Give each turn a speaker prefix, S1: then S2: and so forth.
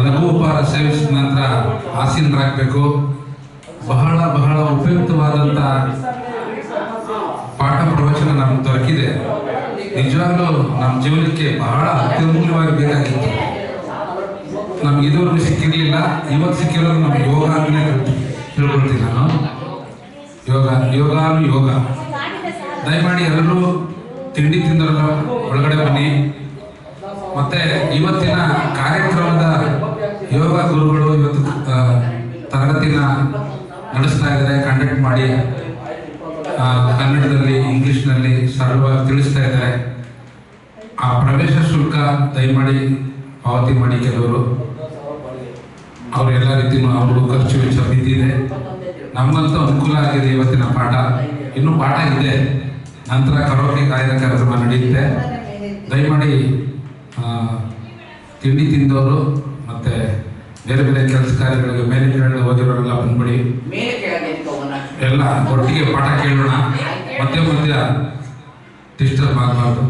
S1: ಲಘು ಉಪಹಾರ ಸೇವಿಸಿದ ನಂತರ ಆಸೀನರಾಗಬೇಕು. ಬಹಳ ಬಹಳ ಉಪಯುಕ್ತವಾದಂಥ ಪಾಠ ಪ್ರವಚನ ನಮ್ಗೆ ದೊರಕಿದೆ. ನಿಜವಾಗ್ಲೂ ನಮ್ಮ ಜೀವನಕ್ಕೆ ಬಹಳ ಅತ್ಯಮೂಲ್ಯವಾಗಿ ಬೇಕಾಗಿತ್ತು. ನಮ್ಗೆ ಇದುವರೆಗೂ ಸಿಕ್ಕಿರಲಿಲ್ಲ. ಇವತ್ತು ಸಿಕ್ಕಿರೋದು ನಮ್ಗೆ ಯೋಗ ಅಂತಲೇ ತಿಳ್ಕೊಳ್ತೀನಿ ನಾನು. ಯೋಗ ದಯಮಾಡಿ ಎಲ್ಲರೂ ತಿಂಡಿ ತಿಂದರಲ್ಲ ಒಳಗಡೆ ಬನ್ನಿ. ಮತ್ತೆ ಇವತ್ತಿನ ಕಾರ್ಯಕ್ರಮದ ಯೋಗ ಗುರುಗಳು ಇವತ್ತು ತರಗತಿನ ನಡೆಸ್ತಾ ಇದ್ದಾರೆ. ಕಂಡಕ್ಟ್ ಮಾಡಿ ಕನ್ನಡದಲ್ಲಿ ಇಂಗ್ಲಿಷ್ನಲ್ಲಿ ಸರಳವಾಗಿ ತಿಳಿಸ್ತಾ ಇದ್ದಾರೆ. ಆ ಪ್ರವೇಶ ಶುಲ್ಕ ದಯಮಾಡಿ ಪಾವತಿ ಮಾಡಿ. ಕೆಲವರು ಅವರೆಲ್ಲ ರೀತಿಯೂ ಅವರು ಖರ್ಚು ವೆಚ್ಚ ಬಿದ್ದಿದೆ. ನಮಗಂತೂ ಅನುಕೂಲ ಆಗಿದೆ ಇವತ್ತಿನ ಪಾಠ. ಇನ್ನೂ ಪಾಠ ಇದೆ. ನಂತರ ಕರೋಕೆ ಕಾಯ್ದ ಕಾರ್ಯಕ್ರಮ ನಡೆಯುತ್ತೆ. ದಯಮಾಡಿ ತಿಂಡಿ ತಿಂದವರು ಮತ್ತೆ ಬೇರೆ ಬೇರೆ ಕೆಲಸ ಕಾರ್ಯಗಳಿಗೆ ಮೇಲೆ ಕೆಳಗೆ ಹೋಗಿರೋರೆಲ್ಲ ಬಂದ್ಬಿಡಿ. ಎಲ್ಲ ಒಟ್ಟಿಗೆ ಪಾಠ ಕೇಳೋಣ. ಮಧ್ಯ ಡಿಸ್ಟರ್ಬ್ ಆಗಬಾರ್ದು.